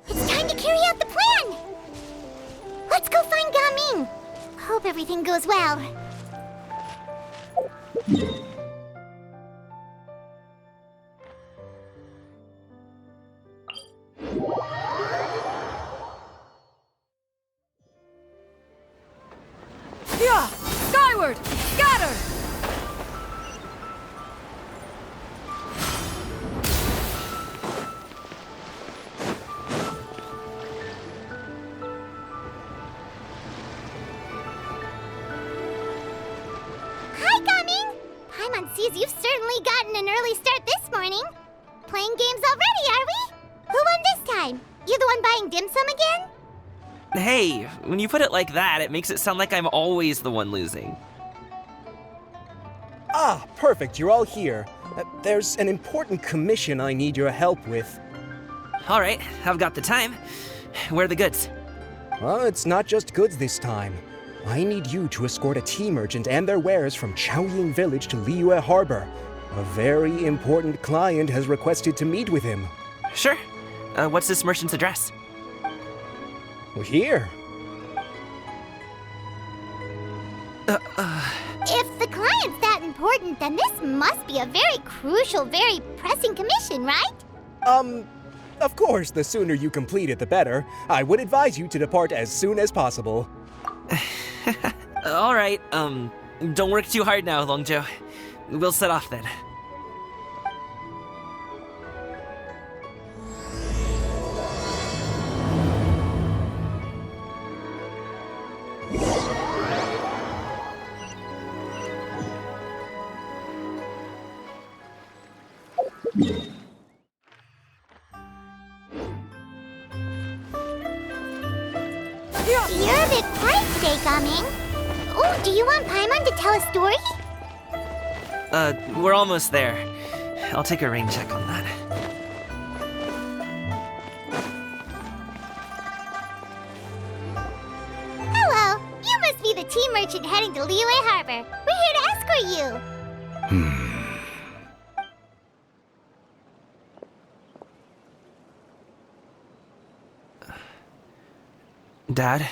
It's time to carry out the plan! Let's go find Gaming! Hope everything goes well. Yeah! Skyward! Scatter! Hi, Gaming! Paimon sees you've certainly gotten an early start this morning. Playing games already, are we? Who won this time? You the one buying dim sum again? Hey, when you put it like that, it makes it sound like I'm always the one losing. Ah, perfect, you're all here. There's an important commission I need your help with. All right, I've got the time. Where are the goods? Well, it's not just goods this time. I need you to escort a tea merchant and their wares from Chaoying Village to Liyue Harbor. A very important client has requested to meet with him. Sure. What's this merchant's address? Here. If the client's that important, then this must be a very crucial, very pressing commission, right? Of course, the sooner you complete it, the better. I would advise you to depart as soon as possible. All right, don't work too hard now, Longjo. We'll set off then. You're a bit quiet today, Gaming. Oh, do you want Paimon to tell a story? We're almost there. I'll take a rain check on that. Hello, you must be the tea merchant heading to Liyue Harbor. We're here to escort you. Dad?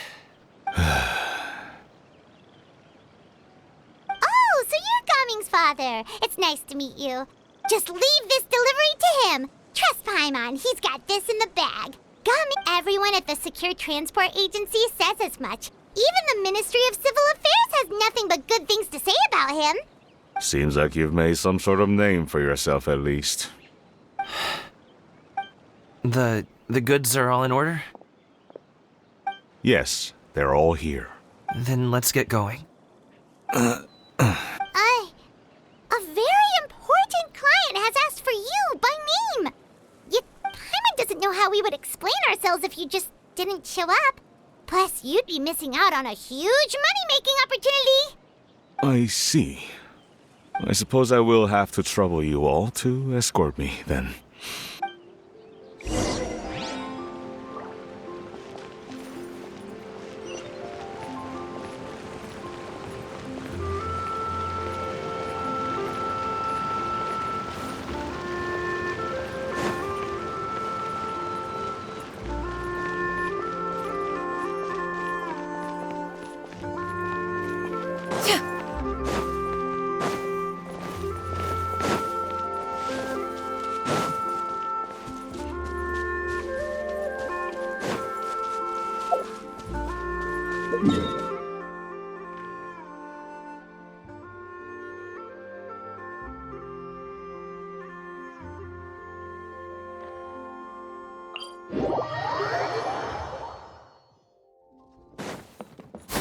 Oh, so you're Gaming's father. It's nice to meet you. Just leave this delivery to him. Trust Paimon, he's got this in the bag. Gaming, everyone at the Secure Transport Agency says as much. Even the Ministry of Civil Affairs has nothing but good things to say about him. Seems like you've made some sort of name for yourself at least. The goods are all in order? Yes, they're all here. Then let's get going. A very important client has asked for you by name. Yet Paimon doesn't know how we would explain ourselves if you just didn't show up. Plus, you'd be missing out on a huge money-making opportunity. I see. I suppose I will have to trouble you all to escort me, then.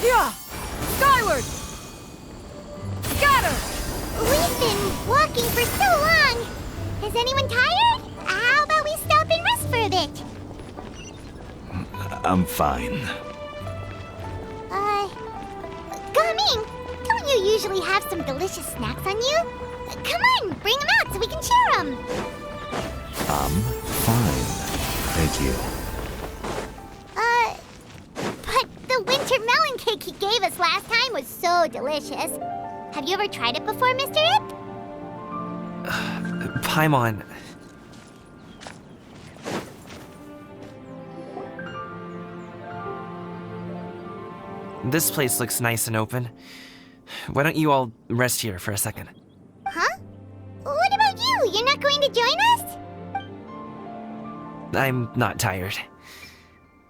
Yeah! Skyward! Scatter! We've been walking for so long. Is anyone tired? How about we stop and rest for a bit? I'm fine. Gumming, don't you usually have some delicious snacks on you? Come on, bring them out so we can share them. I'm fine. Thank you. But the winter melon cake he gave us last time was so delicious. Have you ever tried it before, Mr. Ip? Paimon. This place looks nice and open. Why don't you all rest here for a second? Huh? What about you? You're not going to join us? I'm not tired.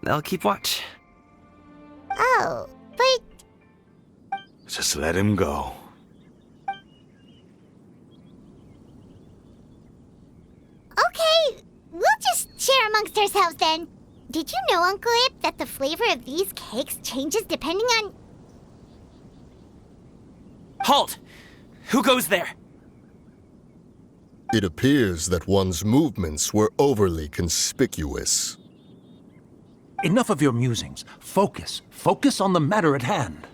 I'll keep watch. Oh, but Just let him go. okay, we'll just share amongst ourselves then. Did you know, Uncle Ip, that the flavor of these cakes changes depending on... Halt! Who goes there? It appears that one's movements were overly conspicuous. Enough of your musings. Focus. Focus on the matter at hand.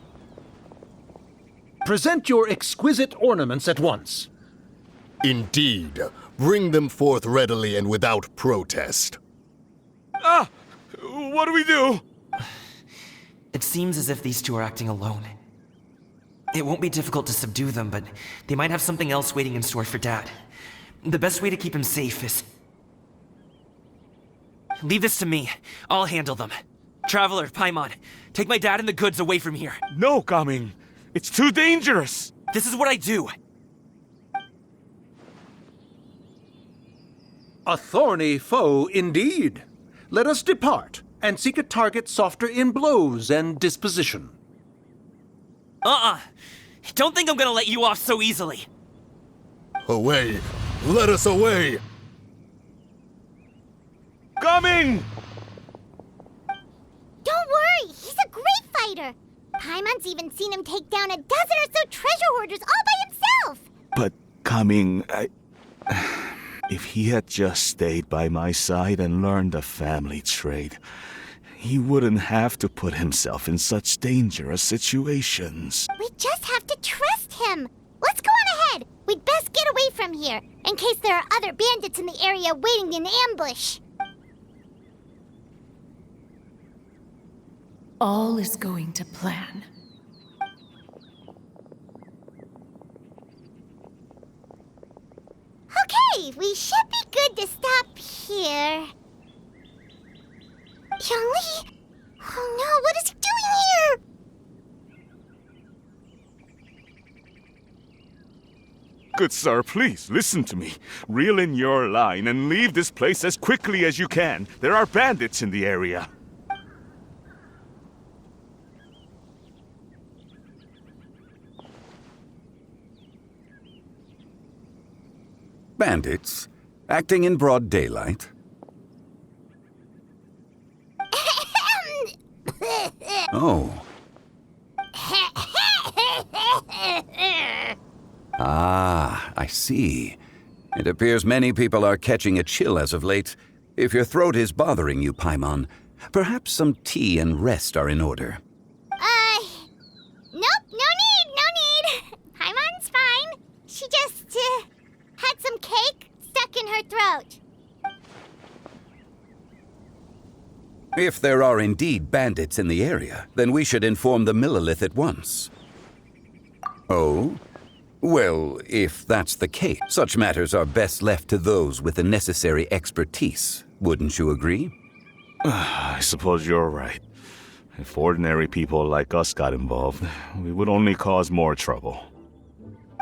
Present your exquisite ornaments at once. Indeed, bring them forth readily and without protest. Ah! What do we do? It seems as if these two are acting alone. It won't be difficult to subdue them, but they might have something else waiting in store for Dad. The best way to keep him safe is... Leave this to me. I'll handle them. Traveler, Paimon, take my dad and the goods away from here. No, Gaming. It's too dangerous. This is what I do. A thorny foe indeed. Let us depart and seek a target softer in blows and disposition. Don't think I'm gonna let you off so easily. Away! Let us away! Gaming! Don't worry, he's a great fighter. Paimon's even seen him take down a dozen or so treasure hoarders all by himself. But, Gaming, if he had just stayed by my side and learned the family trade, he wouldn't have to put himself in such dangerous situations. We just have to trust him. Let's go on ahead. We'd best get away from here, in case there are other bandits in the area waiting in ambush. All is going to plan. Okay, we should be good to stop here. Youngli? Oh no, what is he doing here? Good sir, please, listen to me. Reel in your line and leave this place as quickly as you can. There are bandits in the area. Bandits? Acting in broad daylight? Oh. Ah, I see. It appears many people are catching a chill as of late. If your throat is bothering you, Paimon, perhaps some tea and rest are in order. Nope, no need. Paimon's fine. She just, had some cake stuck in her throat. If there are indeed bandits in the area, then we should inform the Millilith at once. Oh? Well, if that's the case, such matters are best left to those with the necessary expertise. Wouldn't you agree? I suppose you're right. If ordinary people like us got involved, we would only cause more trouble.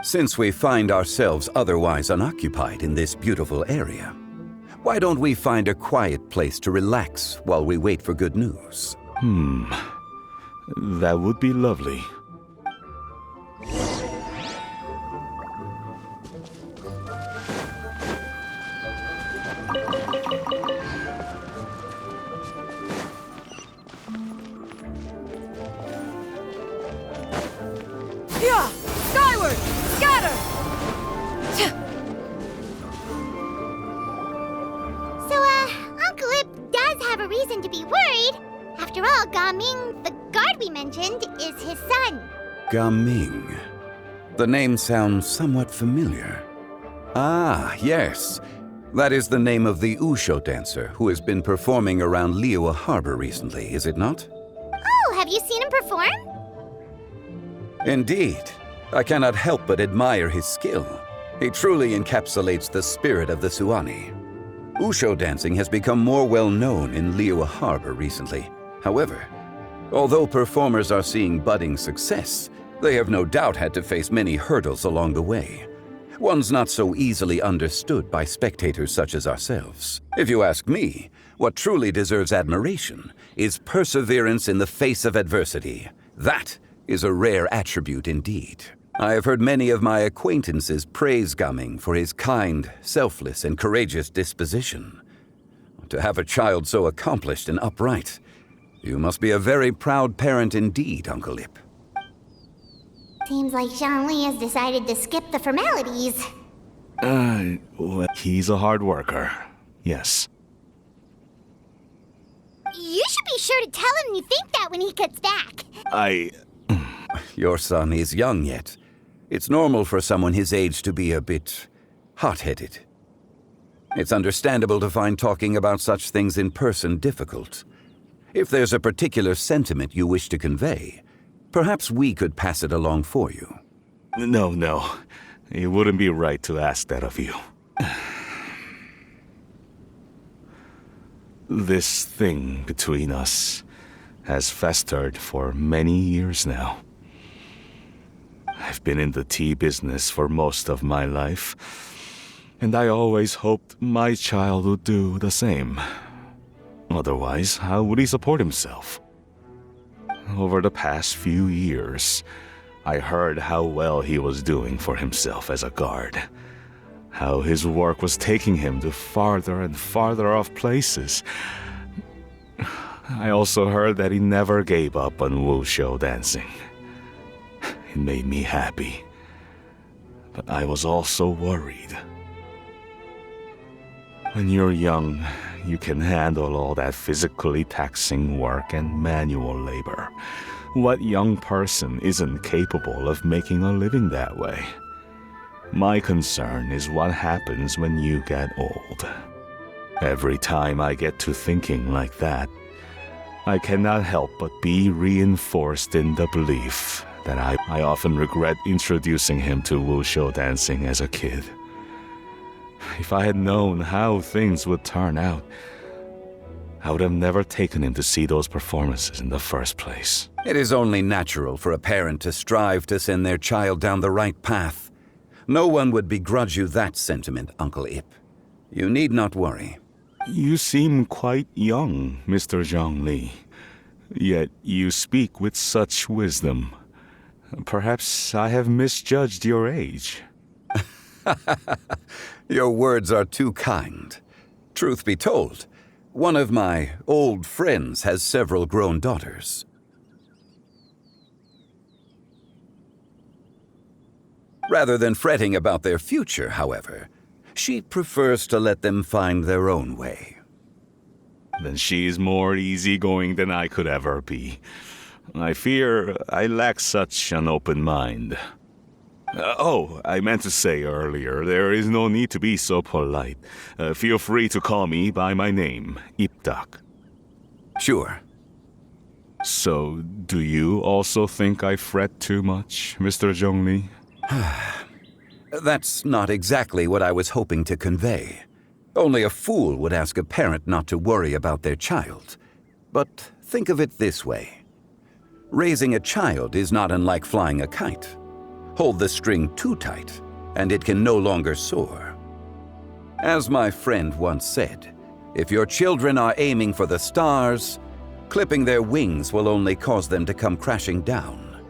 Since we find ourselves otherwise unoccupied in this beautiful area, why don't we find a quiet place to relax while we wait for good news? That would be lovely. Yeah! Skyward! Scatter! So, Uncle Ip does have a reason to be worried. After all, Gaming, the guard we mentioned, is his son. Gaming. The name sounds somewhat familiar. Ah, yes. That is the name of the Usho dancer who has been performing around Liyue Harbor recently, is it not? Oh, have you seen him perform? Indeed. I cannot help but admire his skill. He truly encapsulates the spirit of the Suani. Usho dancing has become more well known in Liyue Harbor recently. However, although performers are seeing budding success, they have no doubt had to face many hurdles along the way. One's not so easily understood by spectators such as ourselves. If you ask me, what truly deserves admiration is perseverance in the face of adversity. That is a rare attribute indeed. I have heard many of my acquaintances praise Gaming for his kind, selfless, and courageous disposition. To have a child so accomplished and upright, you must be a very proud parent indeed, Uncle Ip. Seems like Zhongli has decided to skip the formalities. Well, he's a hard worker. Yes. You should be sure to tell him you think that when he gets back. Your son is young yet. It's normal for someone his age to be a bit hot-headed. It's understandable to find talking about such things in person difficult. If there's a particular sentiment you wish to convey, perhaps we could pass it along for you. No. It wouldn't be right to ask that of you. This thing between us has festered for many years now. I've been in the tea business for most of my life, and I always hoped my child would do the same. Otherwise, how would he support himself? Over the past few years, I heard how well he was doing for himself as a guard. How his work was taking him to farther and farther off places. I also heard that he never gave up on wushu dancing. It made me happy. But I was also worried. When you're young, you can handle all that physically taxing work and manual labor. What young person isn't capable of making a living that way? My concern is what happens when you get old. Every time I get to thinking like that, I cannot help but be reinforced in the belief that I often regret introducing him to wushu dancing as a kid. If I had known how things would turn out, I would have never taken him to see those performances in the first place. It is only natural for a parent to strive to send their child down the right path. No one would begrudge you that sentiment, Uncle Ip. You need not worry. You seem quite young, Mr. Zhongli. Yet you speak with such wisdom. Perhaps I have misjudged your age. Your words are too kind. Truth be told, one of my old friends has several grown daughters. Rather than fretting about their future, however, she prefers to let them find their own way. Then she's more easygoing than I could ever be. I fear I lack such an open mind. I meant to say earlier, there is no need to be so polite. Feel free to call me by my name, Ipdak. Sure. So, do you also think I fret too much, Mr. Zhongli? That's not exactly what I was hoping to convey. Only a fool would ask a parent not to worry about their child. But think of it this way. Raising a child is not unlike flying a kite. Hold the string too tight, and it can no longer soar. As my friend once said, if your children are aiming for the stars, clipping their wings will only cause them to come crashing down.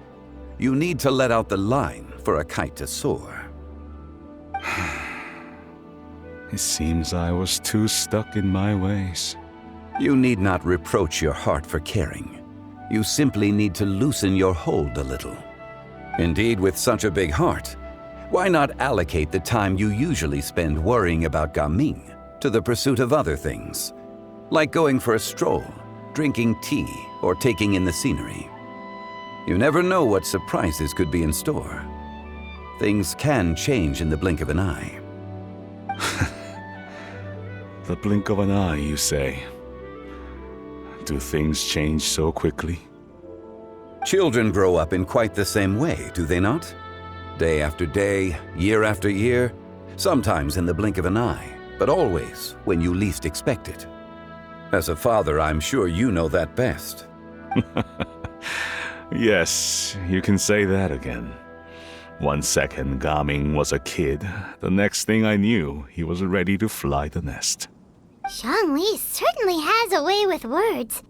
You need to let out the line for a kite to soar. It seems I was too stuck in my ways. You need not reproach your heart for caring. You simply need to loosen your hold a little. Indeed, with such a big heart, why not allocate the time you usually spend worrying about Gaming to the pursuit of other things, like going for a stroll, drinking tea, or taking in the scenery? You never know what surprises could be in store. Things can change in the blink of an eye. The blink of an eye, you say? Do things change so quickly? Children grow up in quite the same way, do they not? Day after day, year after year, sometimes in the blink of an eye, but always when you least expect it. As a father, I'm sure you know that best. Yes, you can say that again. 1 second Gaming was a kid, the next thing I knew, he was ready to fly the nest. Zhongli certainly has a way with words.